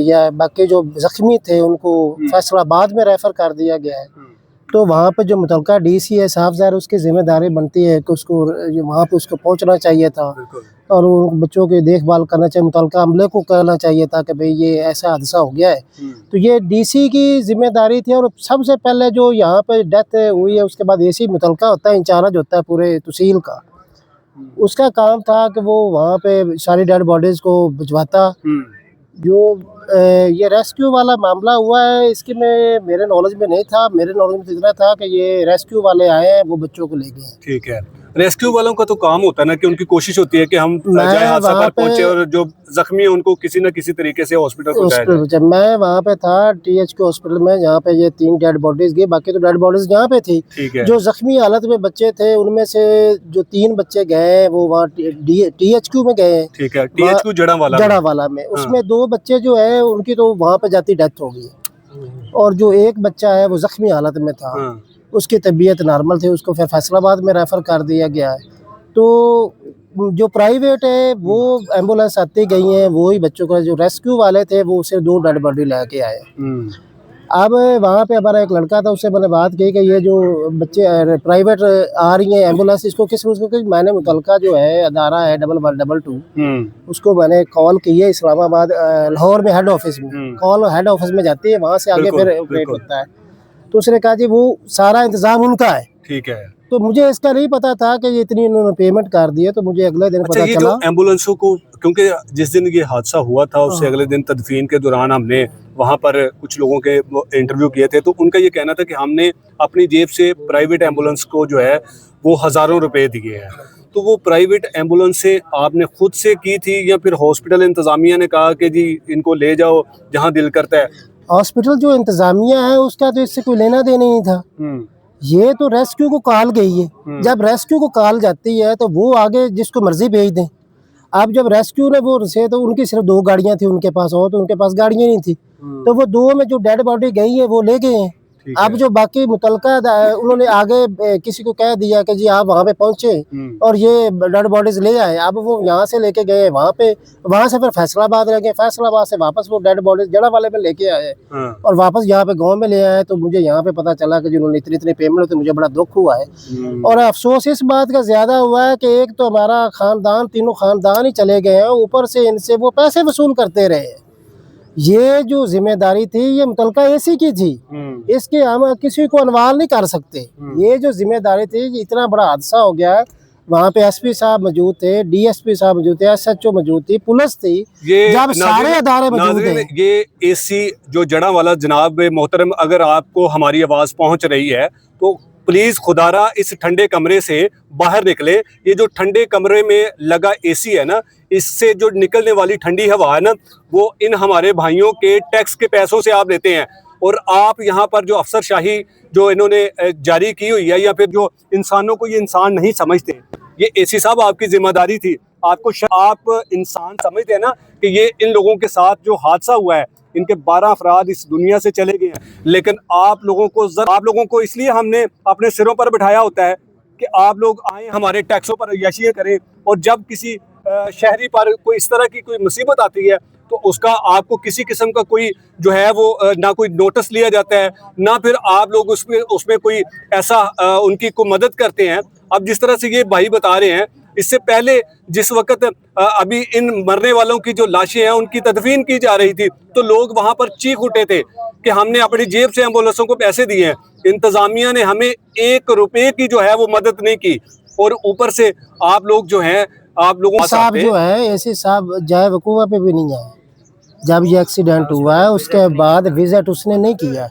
किया है। बाकी जो जख्मी थे उनको फैसलाबाद में रेफ़र कर दिया गया है। तो वहाँ पे जो मुतलका डीसी है साहब, ज़ाहिर उसकी ज़िम्मेदारी बनती है कि उसको वहाँ पे उसको पहुँचना चाहिए था और उन बच्चों की देखभाल करना चाहिए। मुतलका अमले को कहना चाहिए था कि भाई ये ऐसा हादसा हो गया है। तो ये डीसी की ज़िम्मेदारी थी। और सबसे पहले जो यहाँ पे डेथ हुई है उसके बाद एसी मुतलका होता है, इंचार्ज होता है पूरे तहसील का। उसका काम था कि वो वहाँ पे सारी डेड बॉडीज़ को भिजवाता। जो ये रेस्क्यू वाला मामला हुआ है इसकी मेरे नॉलेज में नहीं था। मेरे नॉलेज में तो इतना था कि ये रेस्क्यू वाले आए हैं, वो बच्चों को ले गए हैं। ठीक है, रेस्क्यू वालों का तो काम होता है ना कि उनकी कोशिश होती है कि हम जाए हादसा पर पहुंचे और जो जख्मी है उनको किसी न किसी तरीके से हॉस्पिटल पहुंचाया जाए। मैं वहाँ पे था THQ हॉस्पिटल में, जहाँ पे ये 3 डेड बॉडीज गई। बाकी तो डेड बॉडीज यहाँ पे थी। जो जख्मी हालत में बच्चे थे उनमें से जो 3 बच्चे गए वो वहाँ THQ में गए हैं। ठीक है, THQ जड़ावाला में। उसमें 2 बच्चे जो है उनकी तो वहाँ पे जाती डेथ हो गई और जो एक बच्चा है वो जख्मी हालत में था। उसकी तबीयत नॉर्मल थी, उसको फिर फैसलाबाद में रेफ़र कर दिया गया है। तो जो प्राइवेट है वो एम्बुलेंस आती गई हैं, वो ही बच्चों को, जो रेस्क्यू वाले थे वो सिर्फ 2 डेड बॉडी लेके आए। अब वहाँ पे हमारा एक लड़का था, उससे मैंने बात की कि ये जो बच्चे प्राइवेट आ रही हैं एम्बुलेंस, इसको किस मैंने मुतलका जो है अदारा है 1122 उसको मैंने कॉल की है इस्लामाबाद लाहौर में हेड ऑफिस में। कॉल हेड ऑफिस में जाती है, वहाँ से आगे फिर ऑपरेट होता है। तो उसने कहा जी वो सारा इंतजाम उनका है। ठीक है। तो मुझे इसका नहीं पता था कि ये इतनी उन्होंने पेमेंट कर दी है। तो मुझे अगले दिन पता चला एम्बुलेंसों को, क्योंकि जिस दिन ये हादसा हुआ था उससे अगले दिन तदफीन के दौरान हमने वहाँ पर कुछ लोगों के इंटरव्यू किए थे। तो उनका ये कहना था कि हमने अपनी जेब से प्राइवेट एम्बुलेंस को जो है वो हज़ारों रुपए दिए हैं। तो वो प्राइवेट एम्बुलेंस से आपने खुद से की थी या फिर हॉस्पिटल इंतज़ामिया ने कहा कि जी इनको ले जाओ जहाँ दिल करता है? हॉस्पिटल जो इंतज़ामिया है उसका तो इससे कोई लेना देना नहीं था। ये तो रेस्क्यू को कॉल गई है। जब रेस्क्यू को कॉल जाती है तो वो आगे जिसको मर्जी भेज दें। अब जब रेस्क्यू ने वो से तो उनकी सिर्फ 2 गाड़ियां थी उनके पास, और तो उनके पास गाड़ियां नहीं थी। तो वो 2 में जो डेड बॉडी गई है वो ले गए हैं। अब जो बाकी मुतलका उन्होंने आगे किसी को कह दिया कि जी आप वहाँ पे पहुंचे और ये डेड बॉडीज ले आए। अब वो यहाँ से लेके गए वहाँ पे, वहाँ से फिर फैसलाबाद रह गए, फैसलाबाद से वापस वो डेड बॉडीज जड़ा वाले में लेके आए और वापस यहाँ पे गांव में ले आए। तो मुझे यहाँ पे पता चला कि जिन्होंने इतनी पेमेंट होती, मुझे बड़ा दुख हुआ है। और अफसोस इस बात का ज्यादा हुआ है कि एक तो हमारा खानदान, तीनों खानदान ही चले गए हैं, ऊपर से इनसे वो पैसे वसूल करते रहे। ये जो जिम्मेदारी थी ये मुतलका एसी की थी, इसके हम किसी को अनवाल नहीं कर सकते। ये जो जिम्मेदारी थी, इतना बड़ा हादसा हो गया है। वहाँ पे SP साहब मौजूद थे, DSP साहब मौजूद थे, SHO मौजूद थी, पुलिस थी, जब सारे अदारे मौजूद हैं। ये एसी जो जड़ावाला जनाब मोहतरम, अगर आपको हमारी आवाज़ पहुँच रही है तो प्लीज खुदारा इस ठंडे कमरे से बाहर निकले। ये जो ठंडे कमरे में लगा एसी है ना, इससे जो निकलने वाली ठंडी हवा है ना, वो इन हमारे भाइयों के टैक्स के पैसों से आप लेते हैं। और आप यहाँ पर जो अफसरशाही जो इन्होंने जारी की हुई है, या फिर जो इंसानों को ये इंसान नहीं समझते, ये एसी साहब आपकी जिम्मेदारी थी। आप इंसान समझते हैं ना कि ये इन लोगों के साथ जो हादसा हुआ है, इनके 12 अफराद इस दुनिया से चले गए हैं, लेकिन आप लोगों को इसलिए हमने अपने सिरों पर बिठाया होता है कि आप लोग आए हमारे टैक्सों पर यशियां करें। और जब किसी शहरी पर कोई इस तरह की कोई मुसीबत आती है तो उसका आपको किसी किस्म का कोई जो है वो ना कोई नोटिस लिया जाता है, ना फिर आप लोग उसमें कोई ऐसा उनकी को मदद करते हैं। अब जिस तरह से ये भाई बता रहे हैं, इससे पहले जिस वक्त अभी इन मरने वालों की जो लाशें हैं उनकी तदफीन की जा रही थी, तो लोग वहां पर चीख उठे थे कि हमने अपनी जेब से एम्बुलेंसों को पैसे दिए हैं, इंतजामिया ने हमें 1 रुपए की जो है वो मदद नहीं की। और ऊपर से आप लोग जो हैं, आप लोगों साहब जो है ऐसे साहब जाए वकूवा पे भी नहीं आए। जब ये एक्सीडेंट हुआ है उसके बाद विजिट उसने नहीं किया।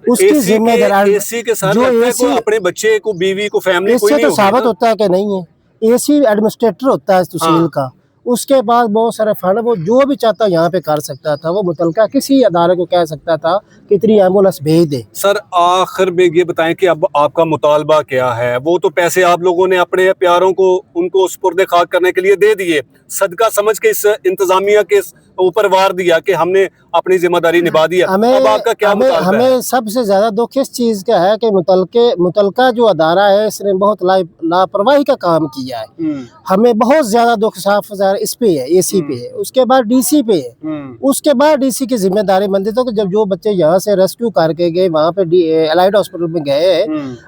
उसकी जिम्मेदारी जो अपने बच्चे को, बीवी को, फैमिली को तो साबित होता है कि नहीं है। एसी एडमिनिस्ट्रेटर होता है तहसील का, उसके बाद बहुत सारे फंड, वो जो भी चाहता यहाँ पे कर सकता था। वो मुतलका किसी अदारे को कह सकता था कि इतनी एम्बुलेंस भेज दे। सर आखिर में ये बताएं कि अब आपका मुतालबा क्या है? वो तो पैसे आप लोगों ने अपने प्यारों को उनको सुपुर्द खाक करने के लिए दे दिए, सदका समझ के इस इंतजामिया के ऊपर वार दिया कि हमने अपनी जिम्मेदारी निभा दिया, अब आपका क्या मुतालबा है? हमें सबसे ज्यादा दुख इस चीज का है कि मुतलका जो अदारा है इसने बहुत लापरवाही का काम किया है। हमें बहुत ज्यादा दुख साफ इस पे है, एसी पे है, उसके बाद डीसी पे है, उसके बाद डीसी की जिम्मेदारी बनती। तो जब जो बच्चे यहाँ से रेस्क्यू करके गए वहाँ पे एलाइड हॉस्पिटल में गए,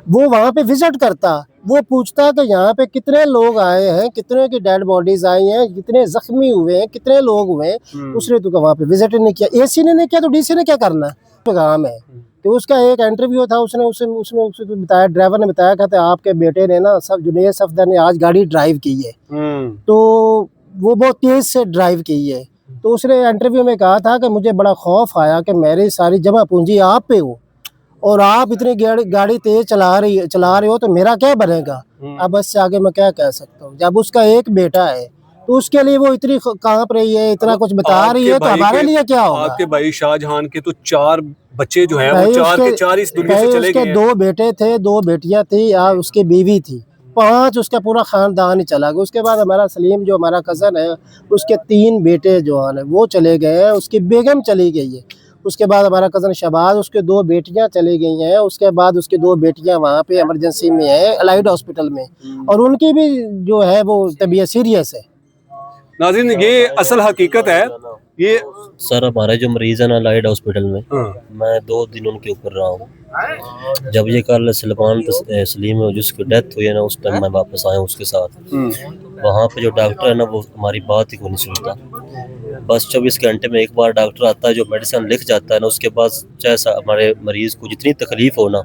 वो वहाँ पे विजिट करता, वो पूछता कि यहाँ पे कितने लोग आए हैं, कितने की डेड बॉडीज आई हैं, कितने जख्मी हुए हैं, कितने लोग हुए हैं, उसने तो वहाँ पे विजिट नहीं किया। एसी ने नहीं किया तो डीसी ने क्या करना है? काम है कि उसका एक इंटरव्यू था, उसने बताया, ड्राइवर ने बताया, कहते आपके बेटे ने ना सब जुनेद सफदर ने आज गाड़ी ड्राइव की है, तो वो बहुत तेज से ड्राइव की है। तो उसने इंटरव्यू में कहा था कि मुझे बड़ा खौफ आया कि मेरी सारी जमा पूंजी आप पे हो और आप इतनी गाड़ी तेज चला रहे हो तो मेरा क्या बनेगा। अब बस से आगे मैं क्या कह सकता हूँ। जब उसका एक बेटा है तो उसके लिए वो इतनी कांप रही है, इतना कुछ बता रही है, तो हमारे लिए क्या होगा? आपके भाई शाहजहान के तो 4 बच्चे जो हैं वो 4 के 4 इस दुनिया से चले गए हैं। 2 बेटे थे, 2 बेटियां थी, उसकी बीवी थी, 5 उसका पूरा खानदान ही चला गया। उसके बाद हमारा सलीम जो हमारा कज़न है, उसके 3 बेटे जो हैं वो चले गए हैं, उसकी बेगम चली गई है। उसके बाद हमारा कज़न शहबाज, उसके 2 बेटियां चली गई हैं, उसके बाद उसकी 2 बेटियां वहाँ पे इमरजेंसी में है एलाइड हॉस्पिटल में, और उनकी भी जो है वो तबीयत सीरियस है। नाज़रीन, ये असल हकीकत है। ये सर हमारे जो मरीज है ना एलाइड हॉस्पिटल में, मैं 2 दिन उनके ऊपर रहा हूँ। जब ये कल सलीम जिसकी डेथ हुई है ना, उस टाइम मैं वापस आया हूँ उसके साथ। वहाँ पे जो डॉक्टर है ना वो हमारी बात ही को नहीं सुनता। बस 24 घंटे में एक बार डॉक्टर आता है, जो मेडिसिन लिख जाता है ना, उसके बाद चाहे हमारे मरीज को जितनी तकलीफ हो ना,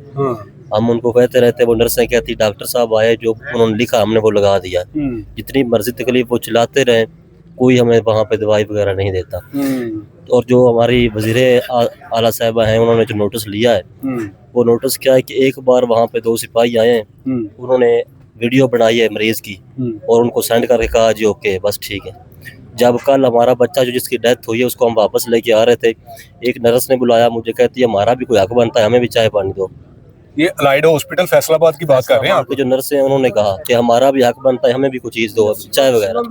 हम उनको कहते रहते हैं, वो नर्सें कहती डॉक्टर साहब आए, जो उन्होंने लिखा हमने वो लगा दिया। जितनी मर्जी तकलीफ वो चलाते रहे, कोई हमें वहाँ पे दवाई वगैरह नहीं देता। और जो हमारी वज़ीरे आला साहिबा हैं, उन्होंने जो नोटिस लिया है, वो नोटिस क्या है कि एक बार वहाँ पे 2 सिपाही आए हैं, उन्होंने वीडियो बनाई है मरीज की और उनको सेंड करके कहा जी ओके बस ठीक है। जब कल हमारा बच्चा जो जिसकी डेथ हुई है उसको हम वापस लेके आ रहे थे, एक नर्स ने बुलाया मुझे, कहती है हमारा भी कोई हक बनता है, हमें भी चाय पानी दो। ये एलाइड हॉस्पिटल फैसलाबाद की बात कर रहे हैं आप? जो नर्स हैं उन्होंने कहा कि हमारा भी हक बनता है, हमें भी कुछ चीज़ दो, चाय वगैरह।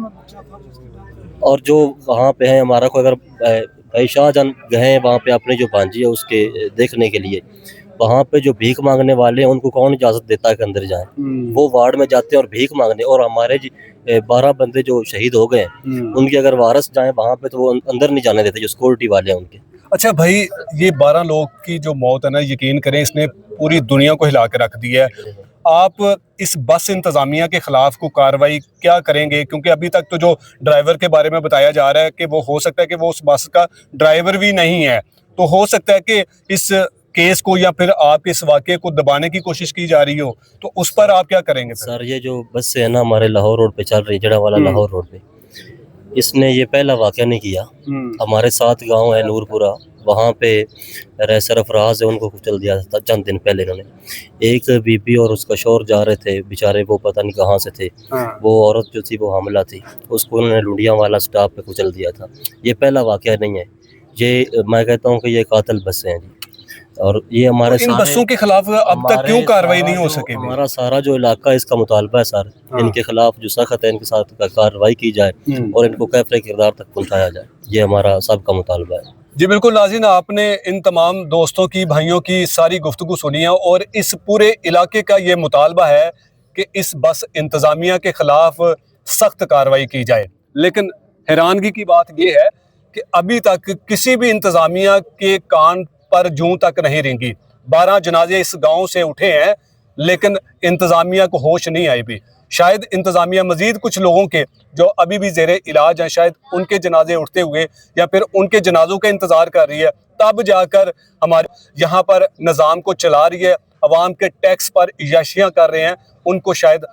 और जो वहाँ पे है हमारा को, अगर भाई शाहजहां गए वहाँ पे अपने जो भांजी है उसके देखने के लिए, वहाँ पे जो भीख मांगने वाले हैं उनको कौन इजाज़त देता है कि अंदर जाएं? वो वार्ड में जाते हैं और भीख मांगने। और हमारे 12 बंदे जो शहीद हो गए हैं, उनके अगर वारस जाएं वहाँ पे तो वो अंदर नहीं जाने देते, जो सिक्योरिटी वाले हैं उनके। अच्छा भाई, ये 12 लोग की जो मौत है ना, यकीन करें इसने पूरी दुनिया को हिला के रख दिया है। आप इस बस इंतजामिया के खिलाफ को कार्रवाई क्या करेंगे? क्योंकि अभी तक तो जो ड्राइवर के बारे में बताया जा रहा है कि वो हो सकता है कि वो उस बस का ड्राइवर भी नहीं है, तो हो सकता है कि इस केस को या फिर आप इस वाक़े को दबाने की कोशिश की जा रही हो, तो उस पर आप क्या करेंगे? सर ये जो बस है ना हमारे लाहौर रोड पे चल रही, जड़ावाला लाहौर रोड पे, इसने ये पहला वाक़या नहीं किया। हमारे साथ गांव है नूरपुरा, वहाँ पे सरफराज है, उनको कुचल दिया था चंद दिन पहले। इन्होंने एक बीबी और उसका शौहर जा रहे थे बेचारे, वो पता नहीं कहाँ से थे, वो औरत जो थी वो हामिला थी, उसको उन्होंने लुडिया वाला स्टॉप पे कुचल दिया था। ये पहला वाक़या नहीं है, ये मैं कहता हूँ कि ये कातिल बसें हैं जी। और ये हमारे इन बसों के खिलाफ अब तक क्यों कार्रवाई नहीं हो सकी? हमारा सारा जो इलाका इसका मुतालबा है सर, इनके खिलाफ जो सख्त है इनके साथ कार्रवाई की जाए और इनको कैफरे किरदार तक पहुँचाया जाए, ये हमारा सबका मुतालबा है। जी बिल्कुल नाज़रीन, आपने इन तमाम दोस्तों की, भाइयों की सारी गुफ्तगू सुनी है और इस पूरे इलाके का ये मुतालबा है कि इस बस इंतज़ामिया के खिलाफ सख्त कार्रवाई की जाए। लेकिन हैरानगी की बात यह है कि अभी तक किसी भी इंतज़ामिया के कान पर जूं तक नहीं रेंगी। 12 जनाजे इस गांव से उठे हैं, लेकिन इंतज़ामिया को होश नहीं आई भी। शायद इंतज़ामिया मज़ीद कुछ लोगों के जो अभी भी ज़ेरे इलाज हैं, शायद उनके जनाजे उठते हुए या फिर उनके जनाजों का इंतज़ार कर रही है, तब जाकर हमारे यहाँ पर निज़ाम को चला रही है। अवाम के टैक्स पर याशियाँ कर रहे हैं, उनको शायद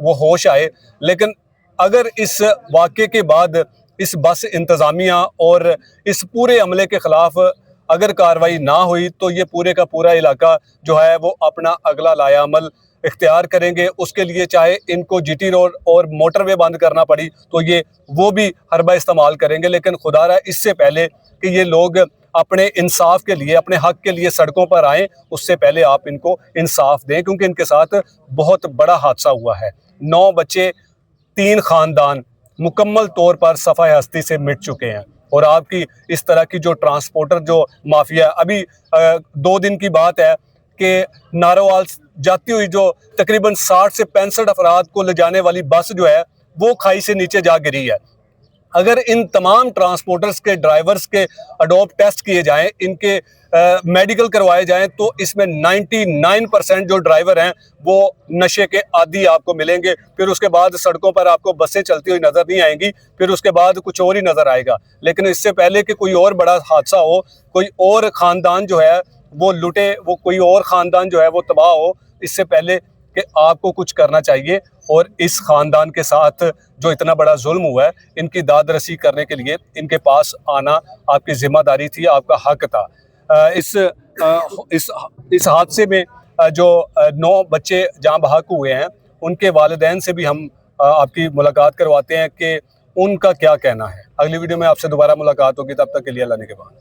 वो होश आए। लेकिन अगर इस वाक़े के बाद इस बस इंतज़ामिया और इस पूरे अमले के ख़िलाफ़ अगर कार्रवाई ना हुई तो ये पूरे का पूरा इलाका जो है वो अपना अगला लायामल इख्तियार करेंगे। उसके लिए चाहे इनको जीटी रोड और मोटरवे बंद करना पड़ी तो ये वो भी हरबा इस्तेमाल करेंगे। लेकिन खुदारा इससे पहले कि ये लोग अपने इंसाफ के लिए, अपने हक के लिए सड़कों पर आएँ, उससे पहले आप इनको इंसाफ दें, क्योंकि इनके साथ बहुत बड़ा हादसा हुआ है। 9 बच्चे, 3 ख़ानदान मुकम्मल तौर पर सफ़ाए हस्ती से मिट चुके हैं और आपकी इस तरह की जो ट्रांसपोर्टर जो माफिया है, अभी 2 दिन की बात है कि नारोवाल जाती हुई जो तकरीबन 60 से 65 अफराद को ले जाने वाली बस जो है वो खाई से नीचे जा गिरी है। अगर इन तमाम ट्रांसपोर्टर्स के ड्राइवर्स के अडोप्ट टेस्ट किए जाएं, इनके मेडिकल करवाए जाएं, तो इसमें 99% जो ड्राइवर हैं वो नशे के आदी आपको मिलेंगे। फिर उसके बाद सड़कों पर आपको बसें चलती हुई नज़र नहीं आएंगी, फिर उसके बाद कुछ और ही नज़र आएगा। लेकिन इससे पहले कि कोई और बड़ा हादसा हो, कोई और ख़ानदान जो है वो लुटे, वो कोई और ख़ानदान जो है वो तबाह हो, इससे पहले कि आपको कुछ करना चाहिए और इस ख़ानदान के साथ जो इतना बड़ा जुल्म हुआ है इनकी दाद रसी करने के लिए इनके पास आना आपकी ज़िम्मेदारी थी, आपका हक था। इस हादसे में जो 9 बच्चे जाँ बहक हुए हैं उनके वालिदैन से भी हम आपकी मुलाकात करवाते हैं कि उनका क्या कहना है। अगली वीडियो में आपसे दोबारा मुलाकात होगी, तब तक के लिए अल्लाह ने के बाद।